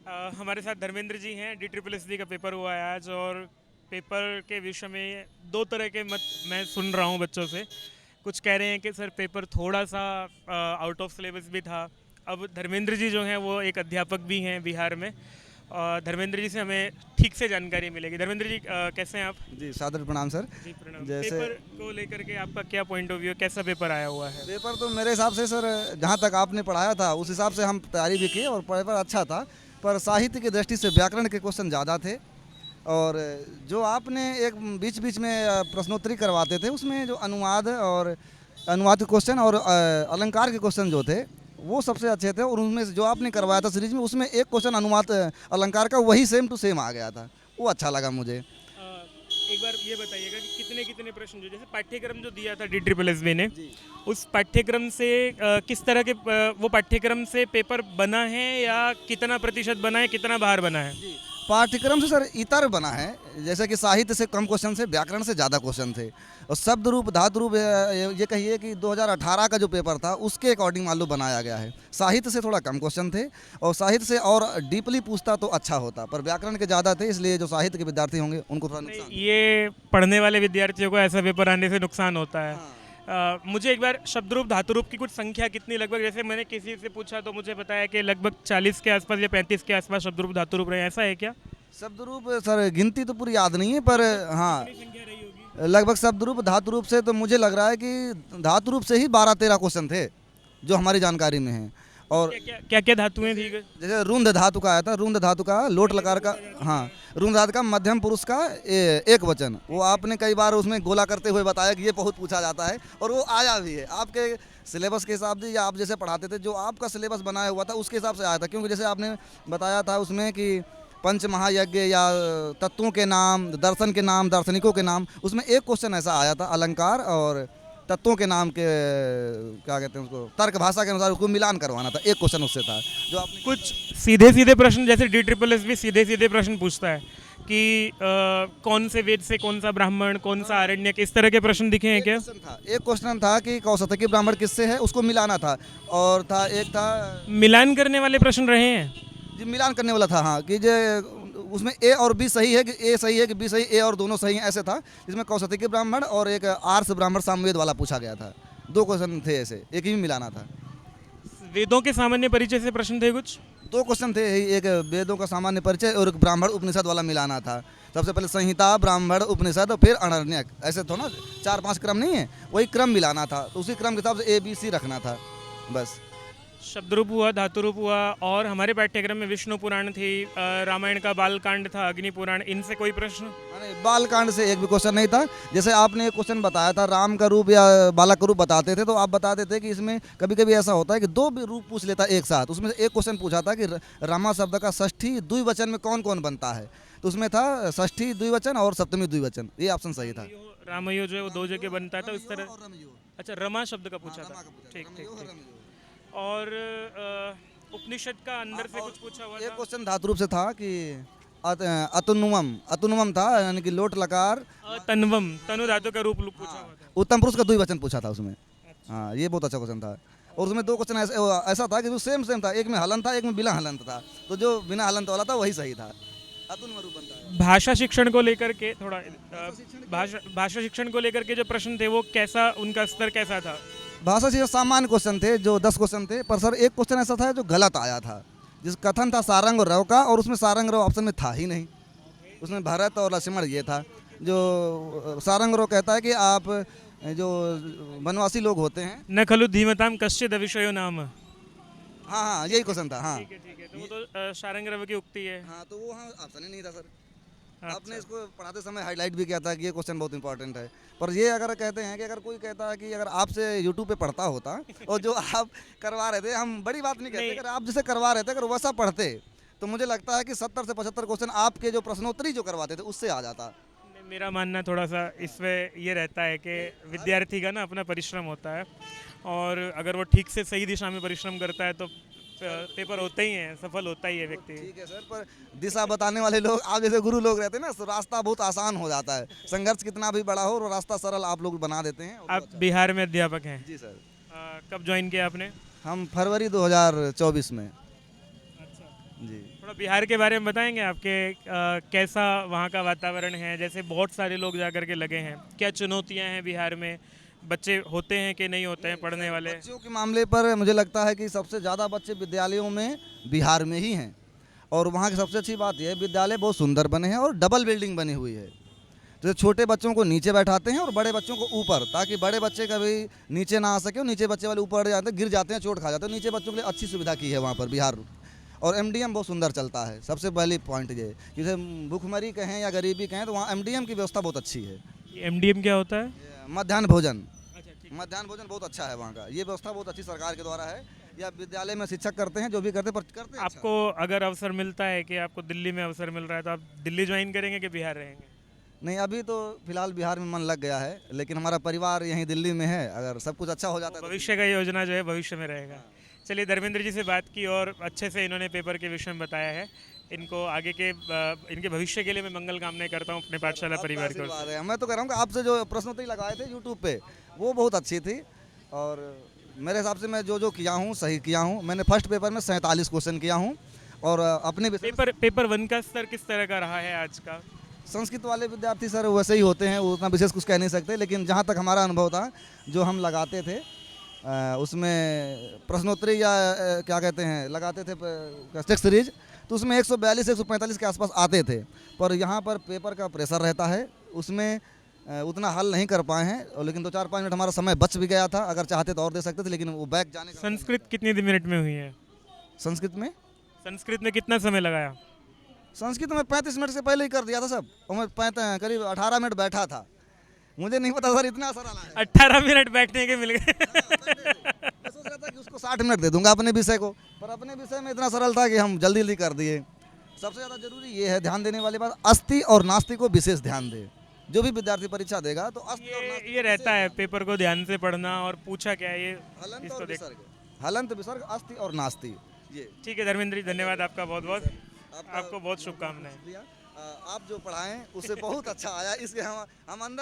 हमारे साथ धर्मेंद्र जी हैं। DSSS का पेपर हुआ है आज, और पेपर के विषय में दो तरह के मत मैं सुन रहा हूँ बच्चों से। कुछ कह रहे हैं कि सर पेपर थोड़ा सा आउट ऑफ सिलेबस भी था। अब धर्मेंद्र जी जो हैं वो एक अध्यापक भी हैं बिहार में। धर्मेंद्र जी से हमें ठीक से जानकारी मिलेगी। धर्मेंद्र जी, कैसे हैं आप? जी सादर प्रणाम सर। जी प्रणाम। जैसे पेपर को लेकर के आपका क्या पॉइंट ऑफ व्यू, कैसा पेपर आया हुआ है? पेपर तो मेरे हिसाब से सर, जहाँ तक आपने पढ़ाया था उस हिसाब से हम तैयारी भी की और पेपर अच्छा था। पर साहित्य की दृष्टि से व्याकरण के क्वेश्चन ज़्यादा थे। और जो आपने एक बीच बीच में प्रश्नोत्तरी करवाते थे उसमें जो अनुवाद और अनुवाद के क्वेश्चन और अलंकार के क्वेश्चन जो थे वो सबसे अच्छे थे। और उनमें से जो आपने करवाया था सीरीज में, उसमें एक क्वेश्चन अनुवाद अलंकार का वही सेम टू सेम आ गया था। वो अच्छा लगा मुझे। एक बार ये बताइएगा कि कितने कितने प्रश्न, जो जैसे पाठ्यक्रम जो दिया था DSSS ने, जी। उस पाठ्यक्रम से किस तरह के वो पाठ्यक्रम से पेपर बना है, या कितना प्रतिशत बना है, कितना बाहर बना है? पाठ्यक्रम से सर इतर बना है। जैसे कि साहित्य से कम क्वेश्चन थे, व्याकरण से ज़्यादा क्वेश्चन थे। और शब्द रूप धातु रूप ये कहिए कि 2018 का जो पेपर था उसके अकॉर्डिंग मान लो बनाया गया है। साहित्य से थोड़ा कम क्वेश्चन थे, और साहित्य से और डीपली पूछता तो अच्छा होता, पर व्याकरण के ज़्यादा थे, इसलिए जो साहित्य के विद्यार्थी होंगे उनको थोड़ा नहीं, नुकसान। ये पढ़ने वाले विद्यार्थियों को ऐसा पेपर आने से नुकसान होता है। मुझे एक बार शब्द रूप धातु रूप की कुछ संख्या कितनी लगभग, जैसे मैंने किसी से पूछा तो मुझे बताया कि लगभग 40 के आसपास या 35 के आसपास शब्द रूप धातु रूप रहे, ऐसा है क्या? शब्द रूप सर गिनती तो पूरी याद नहीं है, पर हाँ कितनी संख्या रही होगी? लगभग शब्द रूप धातु रूप से तो मुझे लग रहा है कि धातु रूप से ही 12-13 क्वेश्चन थे जो हमारी जानकारी में हैं। और क्या क्या धातुएं थी? जैसे रुंद धातु का आया था, रुंद धातु का लोट लकार का, हाँ रुंद धातु का मध्यम पुरुष का एक वचन, वो आपने कई बार उसमें गोला करते हुए बताया कि ये बहुत पूछा जाता है, और वो आया भी है आपके सिलेबस के हिसाब से, या आप जैसे पढ़ाते थे जो आपका सिलेबस बनाया हुआ था उसके हिसाब से आया था। क्योंकि जैसे आपने बताया था उसमें कि पंच महायज्ञ या तत्वों के नाम, दर्शन के नाम, दार्शनिकों के नाम, उसमें एक क्वेश्चन ऐसा आया था अलंकार और तत्वों के नाम के, क्या कहते हैं उसको, तर्क भाषा के अनुसार उसको मिलान करवाना था। एक क्वेश्चन उससे था जो आपने कुछ सीधे सीधे प्रश्न, जैसे DSSS भी सीधे सीधे प्रश्न पूछता है कि कौन से वेद से कौन सा ब्राह्मण, कौन सा आरण्यक, इस तरह के प्रश्न दिखे हैं क्या? एक क्वेश्चन था कि कौशतकी ब्राह्मण किससे है, उसको मिलाना था। और था एक था मिलान करने वाले प्रश्न रहे हैं? जी मिलान करने वाला था, हाँ कि जे उसमें ए और बी सही है कि ए सही है कि बी सही, ए और दोनों सही हैं, ऐसे था। जिसमें कौशतकी ब्राह्मण और एक आर्ष ब्राह्मण सामवेद वाला पूछा गया था। दो क्वेश्चन थे ऐसे, एक ही मिलाना था। वेदों के सामान्य परिचय से प्रश्न थे कुछ? दो क्वेश्चन थे, एक वेदों का सामान्य परिचय और एक ब्राह्मण उपनिषद वाला मिलाना था। सबसे पहले संहिता, ब्राह्मण, उपनिषद और फिर अनर्ण्यक, ऐसे तो ना 4-5 क्रम नहीं है, वही क्रम मिलाना था। तो उसी क्रम के हिसाब से ABC रखना था बस। शब्द रूप हुआ, धातु रूप हुआ, और हमारे पाठ्यक्रम में विष्णु पुराण थी, रामायण का बालकांड था, अग्नि पुराण, इनसे कोई प्रश्न? नहीं, बालकांड से एक भी क्वेश्चन नहीं था। जैसे आपने एक क्वेश्चन बताया था राम का रूप या बालक का रूप बताते थे, तो आप बताते थे कि इसमें कभी कभी ऐसा होता है कि दो भी रूप पूछ लेता एक साथ। उसमें से एक क्वेश्चन पूछा था कि रमा शब्द का षष्ठी द्विवचन में कौन कौन बनता है, तो उसमें था षष्ठी द्विवचन और सप्तमी द्विवचन, ये ऑप्शन सही था। रामयो जो है वो दो जगह बनता था उस तरह। अच्छा, रमा शब्द का पूछा था। ठीक ठीक ठीक। और उपनिषद का अंदर से कुछ पूछा हुआ एक था? क्वेश्चन धातु रूप से था कि अतुनुमम, अतुनुमम था, यानी कि लोट लकार। तन्वम, तनु धातु का रूप पूछा हुआ था। उत्तम पुरुष का द्विवचन पूछा था उसमें। हाँ ये बहुत अच्छा क्वेश्चन था। और उसमें दो क्वेश्चन ऐसा था कि वो सेम सेम था, एक में हलंत था एक में बिना हलंत था, तो जो बिना हलंत वाला था वही सही था। अतुन्व रूप बनता है। भाषा शिक्षण को लेकर के थोड़ा भाषा शिक्षण को लेकर के जो प्रश्न थे वो कैसा, उनका स्तर कैसा था? भाषा से सामान्य क्वेश्चन थे, जो 10 क्वेश्चन थे, पर सर एक क्वेश्चन ऐसा था जो गलत आया था। जिस कथन था सारंग और रव का, और उसमें सारंग रव ऑप्शन में था ही नहीं। उसमें भरत और लक्ष्मण ये था। जो सारंग रव कहता है कि आप जो वनवासी लोग होते हैं। न खलु धीमताम कश्चिद विषयो नाम। हाँ हाँ यही क्वेश्चन था। हाँ ठीक है ठीक है, तो वो तो शारंग रव की उक्ति है। हाँ तो वो हाँ ऑप्शन ही नहीं था सर। अच्छा। आपने इसको पढ़ाते समय हाईलाइट भी किया था कि ये क्वेश्चन बहुत इंपॉर्टेंट है। पर ये अगर कहते हैं कि अगर कोई कहता है कि अगर आपसे यूट्यूब पे पढ़ता होता और जो आप करवा रहे थे, हम बड़ी बात नहीं कहते, अगर आप जैसे करवा रहे थे अगर वैसा पढ़ते, तो मुझे लगता है कि 70 से 75 क्वेश्चन आपके जो प्रश्नोत्तरी जो करवाते थे उससे आ जाता। मेरा मानना थोड़ा सा इसमें ये रहता है कि विद्यार्थी का ना अपना परिश्रम होता है, और अगर वो ठीक से सही दिशा में परिश्रम करता है तो पेपर होते ही हैं, सफल होता ही है व्यक्ति। ठीक है सर, पर दिशा बताने वाले लोग आप जैसे गुरु लोग रहते हैं ना, तो रास्ता बहुत आसान हो जाता है। संघर्ष कितना भी बड़ा हो, वो रास्ता सरल आप लोग बना देते हैं। आप बिहार में अध्यापक हैं? जी सर। कब ज्वाइन किया आपने? हम फरवरी 2024 में। अच्छा, जी। थोड़ा बिहार के बारे में बताएंगे आपके कैसा वहाँ का वातावरण है, जैसे बहुत सारे लोग जा कर के लगे हैं, क्या चुनौतियाँ हैं बिहार में, बच्चे होते हैं कि नहीं होते हैं पढ़ने वाले? बच्चों के मामले पर मुझे लगता है कि सबसे ज़्यादा बच्चे विद्यालयों में बिहार में ही हैं। और वहाँ की सबसे अच्छी बात यह है, विद्यालय बहुत सुंदर बने हैं और डबल बिल्डिंग बनी हुई है। तो छोटे बच्चों को नीचे बैठाते हैं और बड़े बच्चों को ऊपर, ताकि बड़े बच्चे कभी नीचे ना आ सके और नीचे बच्चे वाले ऊपर जाते हैं, गिर जाते हैं, चोट खा जाते हैं। नीचे बच्चों के लिए अच्छी सुविधा की है वहाँ पर बिहार। और एमडीएम बहुत सुंदर चलता है। सबसे पहली पॉइंट ये, जैसे भूखमरी कहें या गरीबी कहें, तो वहाँ एमडीएम की व्यवस्था बहुत अच्छी है। एमडीएम क्या होता है? मध्याह्न भोजन, अच्छा, ठीक। मध्याह्न भोजन बहुत अच्छा है वहाँ का। ये व्यवस्था बहुत अच्छी सरकार के द्वारा है, या विद्यालय में शिक्षक करते हैं, जो भी करते हैं अच्छा। आपको अगर अवसर मिलता है कि आपको दिल्ली में अवसर मिल रहा है तो आप दिल्ली ज्वाइन करेंगे कि बिहार रहेंगे? नहीं, अभी तो फिलहाल बिहार में मन लग गया है, लेकिन हमारा परिवार यहीं दिल्ली में है। अगर सब कुछ अच्छा हो जाता है तो भविष्य का योजना जो है भविष्य में रहेगा। चलिए, धर्मेंद्र जी से बात की और अच्छे से इन्होंने पेपर के विषय में बताया है। इनको आगे के इनके भविष्य के लिए मैं मंगल कामनाएं करता हूँ अपने पाठशाला आपका परिवार की ओर आशीर्वाद से। है। मैं तो कह रहा हूँ कि आपसे जो प्रश्नोत्तरी लगाए थे यूट्यूब पे, वो बहुत अच्छी थी। और मेरे हिसाब से मैं जो किया हूँ सही किया हूँ। मैंने फर्स्ट पेपर में 47 क्वेश्चन किया हूँ। और अपने विषय पेपर 1 का स्तर किस तरह का रहा है आज का? संस्कृत वाले विद्यार्थी सर वैसे ही होते हैं, वो उतना विशेष कुछ कह नहीं सकते। लेकिन जहाँ तक हमारा अनुभव था, जो हम लगाते थे उसमें प्रश्नोत्तरी या क्या कहते हैं लगाते थे टेस्ट सीरीज, तो उसमें 142 145 के आसपास आते थे। पर यहाँ पर पेपर का प्रेशर रहता है, उसमें उतना हल नहीं कर पाए हैं। और लेकिन 2-4-5 मिनट हमारा समय बच भी गया था। अगर चाहते तो और दे सकते थे, लेकिन वो बैक जाने का संस्कृत कितनी मिनट में हुई है? संस्कृत में कितना समय लगाया? संस्कृत में 35 मिनट से पहले ही कर दिया था सब। और मैं करीब 18 मिनट बैठा था। मुझे नहीं पता सर इतना असर आना है। 18 मिनट बैठने के मिल गए। मैं सोच रहा था कि उसको 60 मिनट दे दूंगा अपने विषय को, पर अपने विषय में इतना सरल था कि हम जल्दी जल्दी कर दिए। सबसे ज़्यादा जरूरी ये है, ध्यान देने वाली बात, अस्ति और नास्ति को विशेष ध्यान दे। जो भी विद्यार्थी परीक्षा देगा तो अस्ति और नास्ति ये रहता है पेपर को ध्यान से पढ़ना और पूछा क्या है ये हलंत इसको और देख। विसर्ग, हलंत विसर्ग, अस्ति और नास्ति। ये ठीक है धर्मेंद्र जी, धन्यवाद आपका बहुत बहुत। आपका आपको बहुत शुभकामनाएं। शुक्रिया। आप जो पढ़ाएं उससे बहुत अच्छा आया। इसके हम अंदर